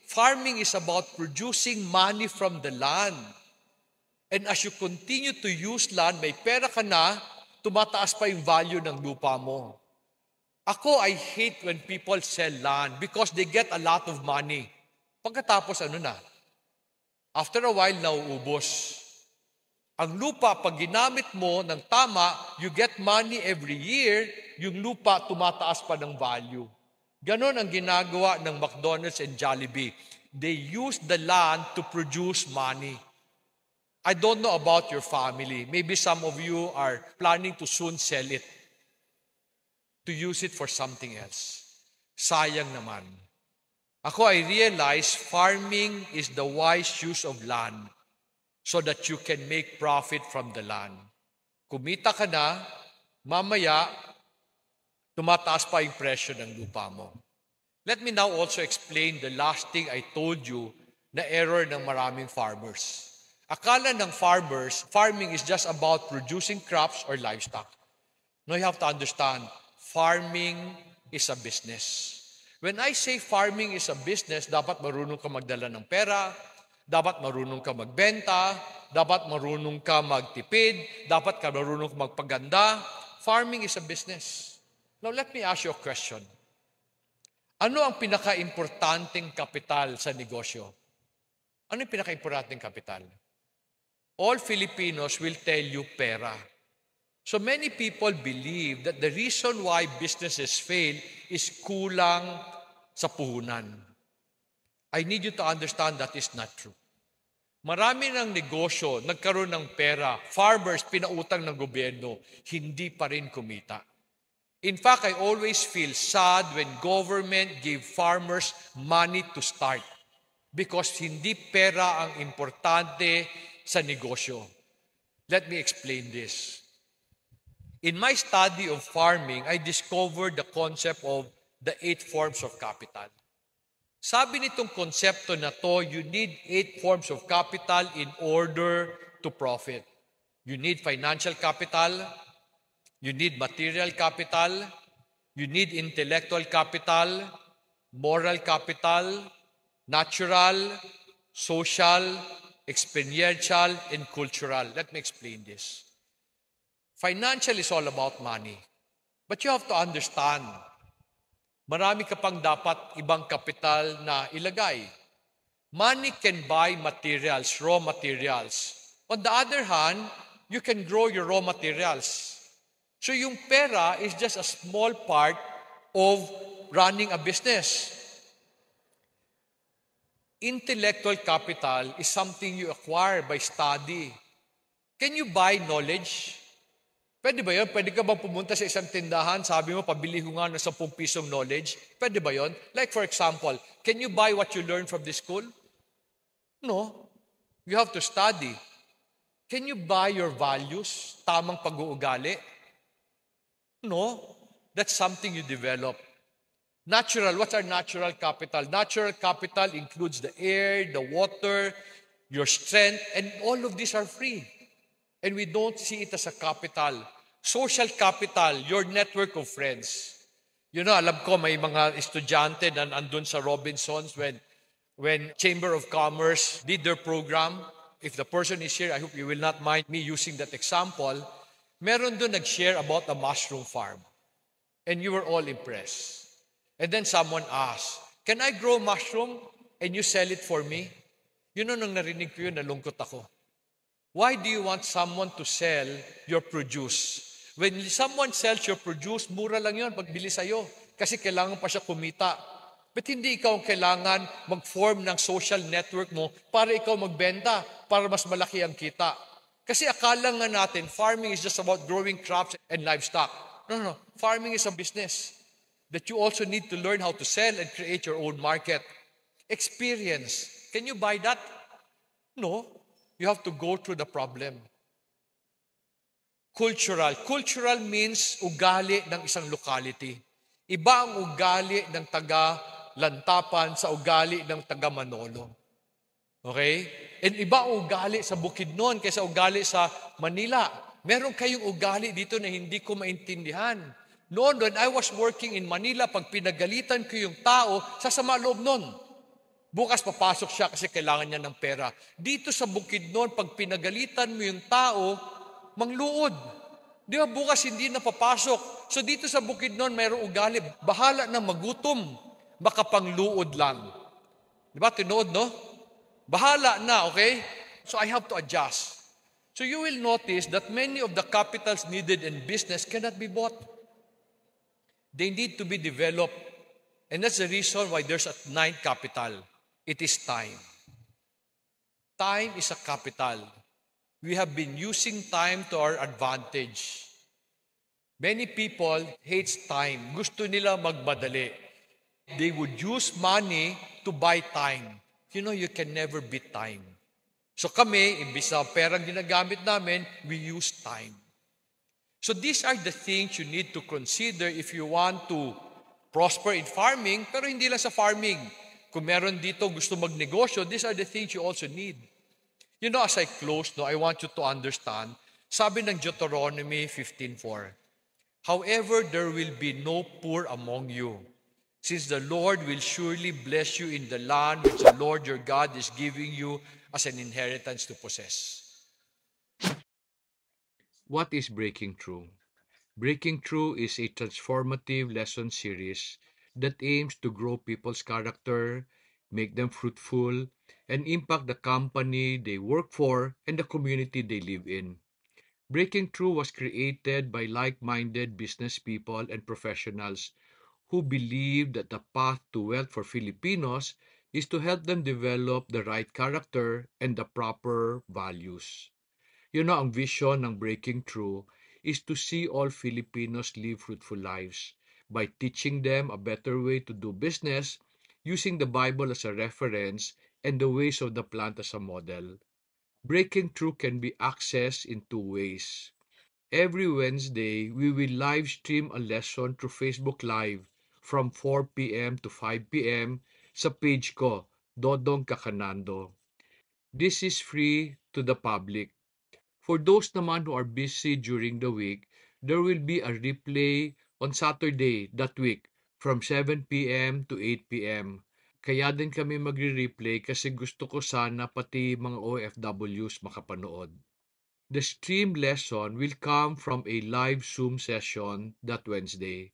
Farming is about producing money from the land. And as you continue to use land, may pera ka na, tumataas pa yung value ng lupa mo. Ako, I hate when people sell land because they get a lot of money. Pagkatapos ano na? After a while, nauubos. Ang lupa, pag ginamit mo ng tama, you get money every year, yung lupa tumataas pa ng value. Ganon ang ginagawa ng McDonald's and Jollibee. They use the land to produce money. I don't know about your family. Maybe some of you are planning to soon sell it, to use it for something else. Sayang naman. Ako, I realize farming is the wise use of land so that you can make profit from the land. Kumita ka na, mamaya, tumataas pa yung presyo ng lupa mo. Let me now also explain the last thing I told you na error ng maraming farmers. Akala ng farmers, farming is just about producing crops or livestock. No, you have to understand, farming is a business. When I say farming is a business, dapat marunong ka magdala ng pera, dapat marunong ka magbenta, dapat marunong ka magtipid, dapat ka marunong ka magpaganda. Farming is a business. Now, let me ask you a question. Ano ang pinaka-importanting kapital sa negosyo? Ano yung pinaka-importanting kapital? All Filipinos will tell you pera. So many people believe that the reason why businesses fail is kulang sa puhunan. I need you to understand that is not true. Marami ng negosyo, nagkaroon ng pera, farmers, pinautang ng gobyerno, hindi pa rin kumita. In fact, I always feel sad when government give farmers money to start because hindi pera ang importante sa negosyo. Let me explain this. In my study of farming, I discovered the concept of the 8 forms of capital. Sabi nitong konsepto na to, you need 8 forms of capital in order to profit. You need financial capital, you need material capital, you need intellectual capital, moral capital, natural, social, experiential, and cultural. Let me explain this. Financial is all about money. But you have to understand, marami ka pang dapat ibang kapital na ilagay. Money can buy materials, raw materials. On the other hand, you can grow your raw materials. So yung pera is just a small part of running a business. Intellectual capital is something you acquire by study. Can you buy knowledge? Pwede ba yun? Pwede ka bang pumunta sa isang tindahan, sabi mo, pabili ko nga ng 10 pisong knowledge? Pwede ba yun? Like for example, can you buy what you learn from this school? No. You have to study. Can you buy your values? Tamang pag-uugali? No. That's something you develop. Natural, what's our natural capital? Natural capital includes the air, the water, your strength, and all of these are free. And we don't see it as a capital. Social capital, your network of friends. You know, alam ko may mga estudyante na andun sa Robinsons when Chamber of Commerce did their program. If the person is here, I hope you will not mind me using that example. Meron dun nag-share about a mushroom farm. And you were all impressed. And then someone asked, can I grow mushroom and you sell it for me? You know, nung narinig ko yun, nalungkot ako. Why do you want someone to sell your produce? When someone sells your produce, mura lang yun pagbili sa'yo. Kasi kailangan pa siya kumita. But hindi ikaw ang kailangan mag-form ng social network mo para ikaw magbenta, para mas malaki ang kita. Kasi akala nga natin, farming is just about growing crops and livestock. No. Farming is a business that you also need to learn how to sell and create your own market. Experience. Can you buy that? No. You have to go through the problem. Cultural. Cultural means ugali ng isang locality. Iba ang ugali ng taga-Lantapan sa ugali ng taga-Manolo. Okay? And iba ang ugali sa Bukidnon kaysa ugali sa Manila. Meron kayong ugali dito na hindi ko maintindihan. Noon, when I was working in Manila, pag pinagalitan ko yung tao, sasama loob nun. Bukas papasok siya kasi kailangan niya ng pera. Dito sa Bukidnon, pag pinagalitan mo yung tao, mangluod. Di ba bukas hindi na papasok? So dito sa Bukidnon, mayroong ugali. Bahala na magutom. Makapangluod lang. Di ba? Tinood, no? Bahala na, okay? So I have to adjust. So you will notice that many of the capitals needed in business cannot be bought. They need to be developed. And that's the reason why there's a ninth capital. It is time. Time is a capital. We have been using time to our advantage. Many people hates time. Gusto nila magmadali. They would use money to buy time. You know, you can never beat time. So kami, imbis na perang ginagamit namin, we use time. So these are the things you need to consider if you want to prosper in farming, pero hindi lang sa farming. Kung meron dito gusto magnegosyo, these are the things you also need. You know, as I close, no, I want you to understand, sabi ng Deuteronomy 15:4, however, there will be no poor among you, since the Lord will surely bless you in the land which the Lord your God is giving you as an inheritance to possess. What is Breaking Through? Breaking Through is a transformative lesson series that aims to grow people's character, make them fruitful, and impact the company they work for and the community they live in. Breaking Through was created by like minded business people and professionals who believe that the path to wealth for Filipinos is to help them develop the right character and the proper values. Ang vision ng Breaking Through is to see all Filipinos live fruitful lives by teaching them a better way to do business using the Bible as a reference and the ways of the plant as a model. Breaking Through can be accessed in two ways. Every Wednesday, we will live stream a lesson through Facebook Live from 4 p.m. to 5 p.m. sa page ko, Dodong Kakanando. This is free to the public. For those naman who are busy during the week, there will be a replay on Saturday that week from 7 p.m. to 8 p.m. Kaya din kami magre-replay kasi gusto ko sana pati mga OFWs makapanood. The stream lesson will come from a live Zoom session that Wednesday.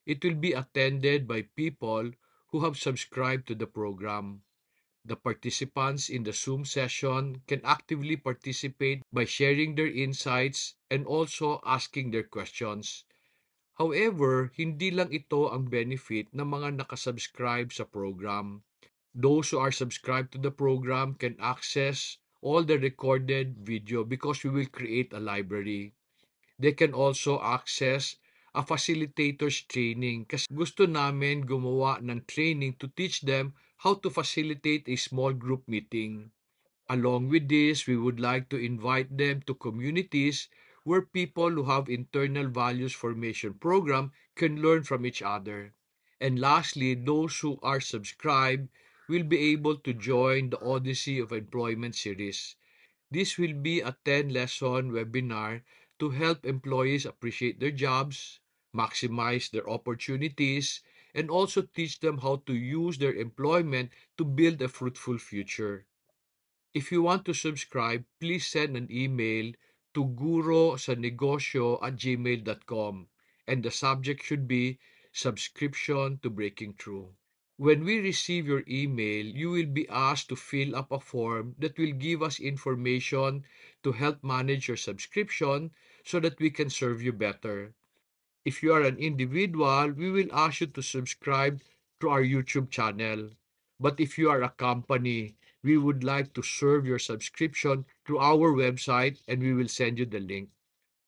It will be attended by people who have subscribed to the program. The participants in the Zoom session can actively participate by sharing their insights and also asking their questions. However, hindi lang ito ang benefit ng mga nakasubscribe sa program. Those who are subscribed to the program can access all the recorded video because we will create a library. They can also access a facilitator's training kasi gusto namin gumawa ng training to teach them how to facilitate a small group meeting. Along with this, we would like to invite them to communities where people who have internal values formation program can learn from each other. And lastly, those who are subscribed will be able to join the Odyssey of Employment series. This will be a 10-lesson webinar to help employees appreciate their jobs, maximize their opportunities, and also teach them how to use their employment to build a fruitful future. If you want to subscribe, please send an email to gurosanegosyo@gmail.com and the subject should be subscription to Breaking Through. When we receive your email, you will be asked to fill up a form that will give us information to help manage your subscription so that we can serve you better. If you are an individual, we will ask you to subscribe to our YouTube channel. But if you are a company, we would like to serve your subscription through our website and we will send you the link.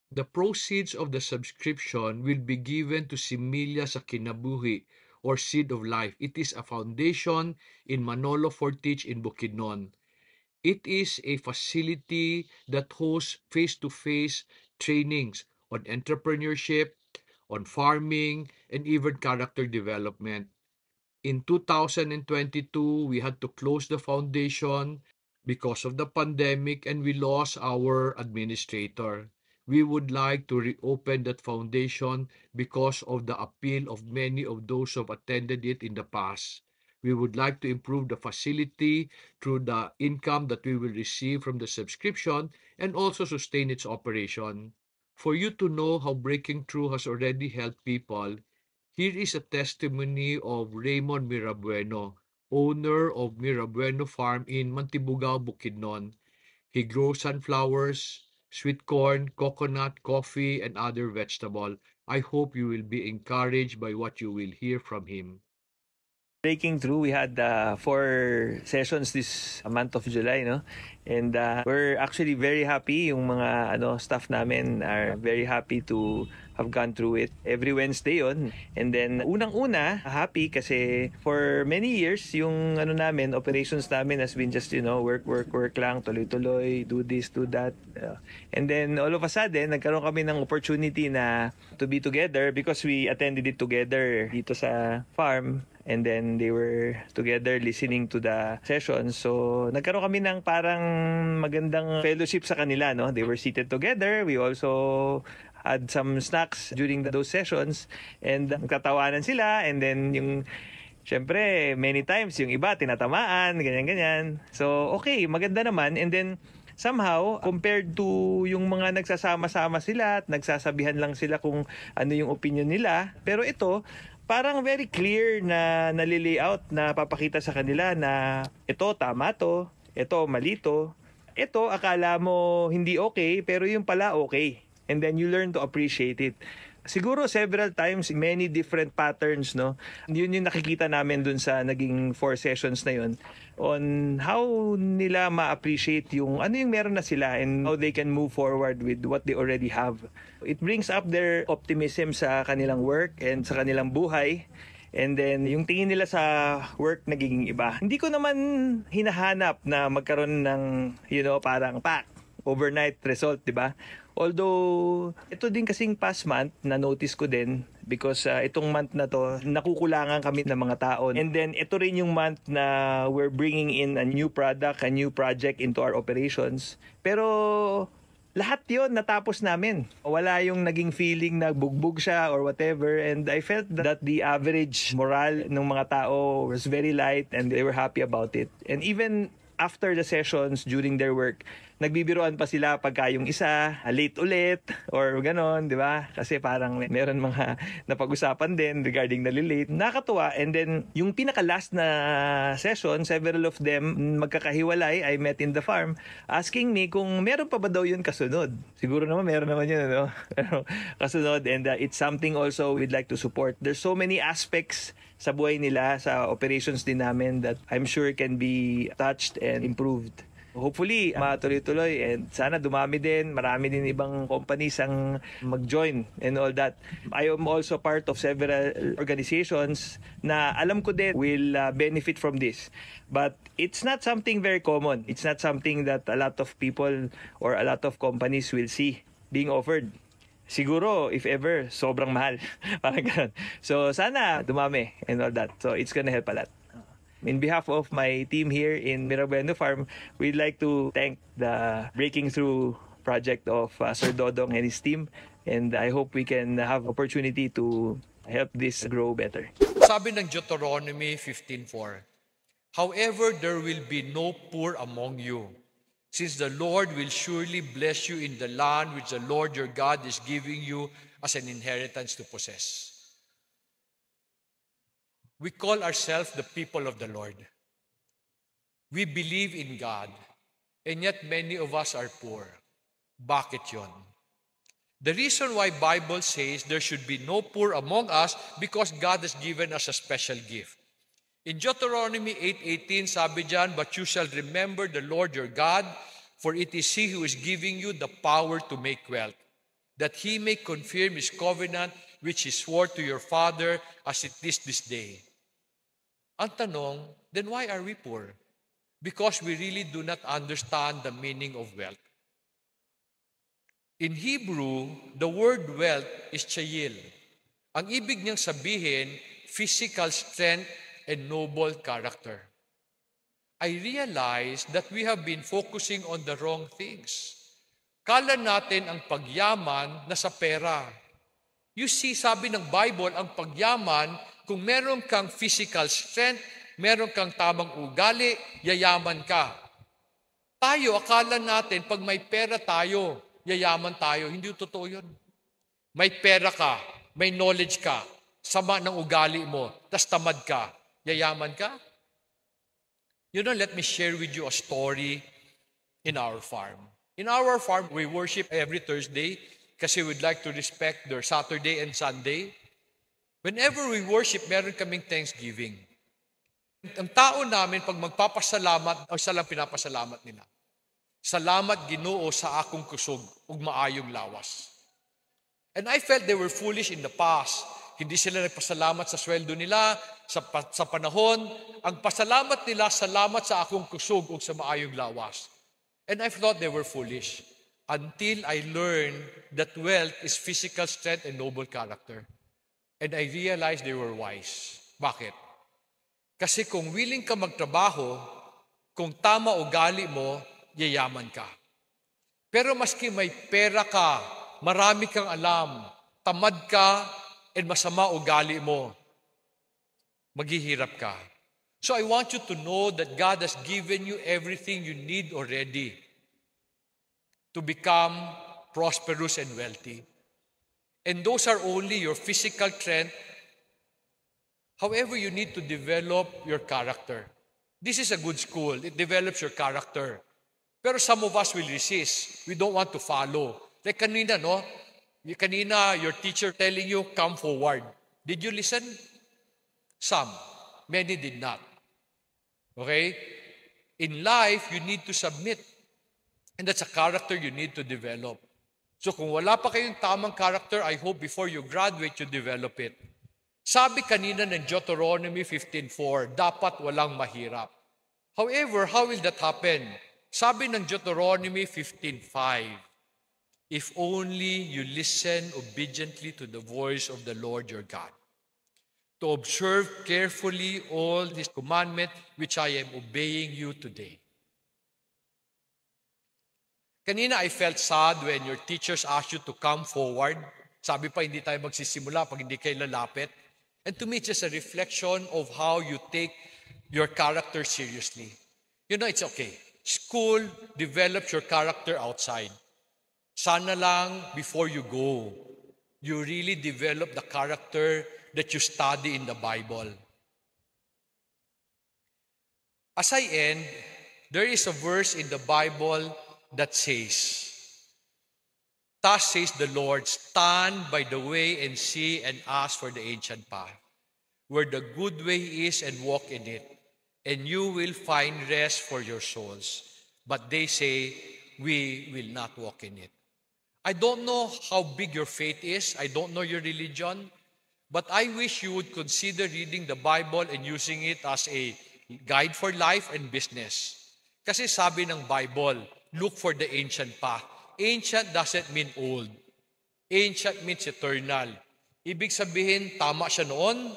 The proceeds of the subscription will be given to Similia sa Kinabuhi or Seed of Life. It is a foundation in Manolo Fortich in Bukidnon. It is a facility that hosts face-to-face trainings on entrepreneurship, on farming, and even character development. In 2022, we had to close the foundation because of the pandemic and we lost our administrator. We would like to reopen that foundation because of the appeal of many of those who have attended it in the past. We would like to improve the facility through the income that we will receive from the subscription and also sustain its operation. For you to know how breaking through has already helped people, here is a testimony of Raymond Mirabueno, owner of Mirabueno Farm in Mantibugao, Bukidnon. He grows sunflowers, sweet corn, coconut, coffee, and other vegetable. I hope you will be encouraged by what you will hear from him. Breaking through, we had 4 sessions this month of July, no? And we're actually very happy. Yung mga staff namin are very happy to have gone through it. Every Wednesday yon. And then unang-una, happy kasi for many years yung namin, operations namin has been just work lang, tuloy-tuloy, do this, do that. And then all of a sudden, nagkaroon kami ng opportunity na to be together because we attended it together dito sa farm. And then they were together listening to the sessions. So nagkaroon kami ng parang magandang fellowship sa kanila, no? They were seated together. We also had some snacks during those sessions and nagtatawanan sila, and then syempre many times yung iba tinatamaan, ganyan-ganyan. So okay, maganda naman. And then somehow, compared to yung mga nagsasama-sama sila at nagsasabihan lang sila kung ano yung opinion nila, pero ito parang very clear na nalilayout na papakita sa kanila na ito tama to, ito mali to, ito akala mo hindi okay pero yung pala okay, and then you learn to appreciate it. Siguro several times, many different patterns, no? Yun yung nakikita namin dun sa naging 4 sessions na yun on how nila ma-appreciate yung ano yung meron na sila and how they can move forward with what they already have. It brings up their optimism sa kanilang work and sa kanilang buhay. And then, yung tingin nila sa work nagiging iba. Hindi ko naman hinahanap na magkaroon ng, parang overnight result, di ba? Although, ito din kasing past month, na-notice ko din because itong month na to, nakukulangan kami ng mga tao. And then, ito rin yung month na we're bringing in a new product, a new project into our operations. Pero, lahat yon natapos namin. Wala yung naging feeling na bugbog siya or whatever. And I felt that the average morale ng mga tao was very light and they were happy about it. And even after the sessions, during their work, nagbibiroan pa sila pagka yung isa late ulit or ganon, di ba? Kasi parang meron mga napag-usapan din regarding nalilate. Nakakatuwa. And then, yung pinaka-last na session, several of them magkakahiwalay, I met in the farm, asking me kung meron pa ba daw yun kasunod. Siguro naman meron naman yun, no? Kasunod. And it's something also we'd like to support. There's so many aspects sa buhay nila, sa operations din namin that I'm sure can be touched and improved. Hopefully, matuloy-tuloy and sana dumami din. Marami din ibang companies ang mag-join and all that. I am also part of several organizations na alam ko din will benefit from this. But it's not something very common. It's not something that a lot of people or a lot of companies will see being offered. Siguro, if ever, sobrang mahal. Parang ganun. So, sana dumami and all that. So, it's gonna help a lot. In behalf of my team here in Mirabueno Farm, we'd like to thank the Breaking Through project of Sir Dodong and his team. And I hope we can have opportunity to help this grow better. Sabi ng Deuteronomy 15:4, however, there will be no poor among you, since the Lord will surely bless you in the land which the Lord your God is giving you as an inheritance to possess. We call ourselves the people of the Lord. We believe in God, and yet many of us are poor. Bakit yon? The reason why Bible says there should be no poor among us because God has given us a special gift. In Deuteronomy 8:18, sabi diyan, but you shall remember the Lord your God, for it is He who is giving you the power to make wealth, that He may confirm His covenant which He swore to your father as it is this day. Ang tanong, then why are we poor? Because we really do not understand the meaning of wealth. In Hebrew, the word wealth is chayil. Ang ibig niyang sabihin, physical strength and noble character. I realize that we have been focusing on the wrong things. Kala natin ang pagyaman nasa pera. You see, sabi ng Bible, ang pagyaman, kung meron kang physical strength, meron kang tamang ugali, yayaman ka. Tayo, akala natin, pag may pera tayo, yayaman tayo. Hindi totoo yun. May pera ka, may knowledge ka, sama ng ugali mo, tas tamad ka, yayaman ka? Let me share with you a story in our farm. In our farm, we worship every Thursday kasi we'd like to respect their Saturday and Sunday. Whenever we worship, meron kaming Thanksgiving. Ang tao namin, pag magpapasalamat, ang isa lang pinapasalamat nila. Salamat Ginoo sa akong kusog ug maayong lawas. And I felt they were foolish in the past. Hindi sila nagpasalamat sa sweldo nila, sa panahon. Ang pasalamat nila, salamat sa akong kusog ug sa maayong lawas. And I thought they were foolish until I learned that wealth is physical strength and noble character. And I realized they were wise. Bakit? Kasi kung willing ka magtrabaho, kung tama ugali mo, yayaman ka. Pero maski may pera ka, marami kang alam, tamad ka, and masama ugali mo, maghihirap ka. So I want you to know that God has given you everything you need already to become prosperous and wealthy. And those are only your physical strength. However, you need to develop your character. This is a good school. It develops your character. Pero some of us will resist. We don't want to follow. Like kanina, no? Kanina, your teacher telling you, come forward. Did you listen? Some. Many did not. Okay? In life, you need to submit. And that's a character you need to develop. So kung wala pa kayong tamang character, I hope before you graduate, you develop it. Sabi kanina ng Deuteronomy 15:4, dapat walang mahirap. However, how will that happen? Sabi ng Deuteronomy 15:5, if only you listen obediently to the voice of the Lord your God, to observe carefully all His commandment which I am obeying you today. Kanina, I felt sad when your teachers asked you to come forward. Sabi pa, hindi tayo magsisimula pag hindi kayo lalapit. And to me, it's just a reflection of how you take your character seriously. It's okay. School develops your character outside. Sana lang, before you go, you really develop the character that you study in the Bible. As I end, there is a verse in the Bible that says, thus says the Lord, stand by the way and see and ask for the ancient path, where the good way is, and walk in it, and you will find rest for your souls. But they say, we will not walk in it. I don't know how big your faith is. I don't know your religion. But I wish you would consider reading the Bible and using it as a guide for life and business. Kasi sabi ng Bible, look for the ancient path. Ancient doesn't mean old. Ancient means eternal. Ibig sabihin, tama siya noon,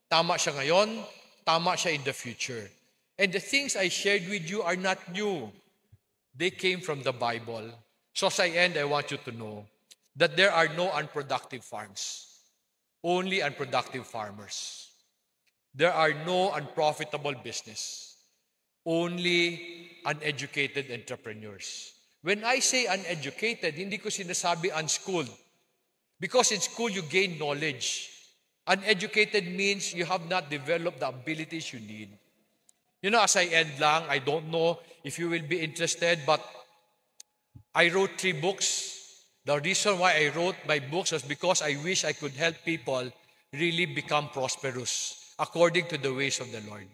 tama siya ngayon, tama siya in the future. And the things I shared with you are not new. They came from the Bible. So as I end, I want you to know that there are no unproductive farms, only unproductive farmers. There are no unprofitable business, only uneducated entrepreneurs. When I say uneducated, hindi ko sinasabi unschooled. Because in school, you gain knowledge. Uneducated means you have not developed the abilities you need. As I end lang, I don't know if you will be interested, but I wrote 3 books. The reason why I wrote my books was because I wish I could help people really become prosperous according to the ways of the Lord.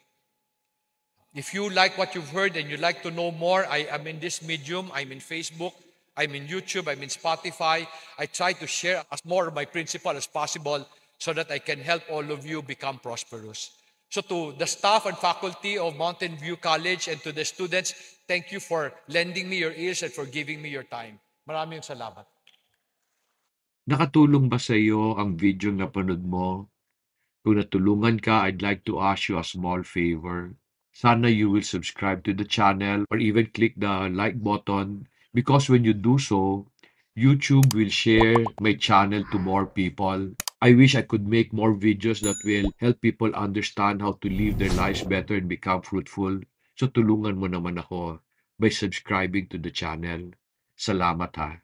If you like what you've heard and you'd like to know more, I am in this medium. I'm in Facebook. I'm in YouTube. I'm in Spotify. I try to share as more of my principle as possible so that I can help all of you become prosperous. So to the staff and faculty of Mountain View College and to the students, thank you for lending me your ears and for giving me your time. Maraming salamat. Nakatulong ba sa iyo ang video na napanood mo? Kung natulungan ka, I'd like to ask you a small favor. Sana you will subscribe to the channel or even click the like button, because when you do so, YouTube will share my channel to more people. I wish I could make more videos that will help people understand how to live their lives better and become fruitful. So tulungan mo naman ako by subscribing to the channel. Salamat ha.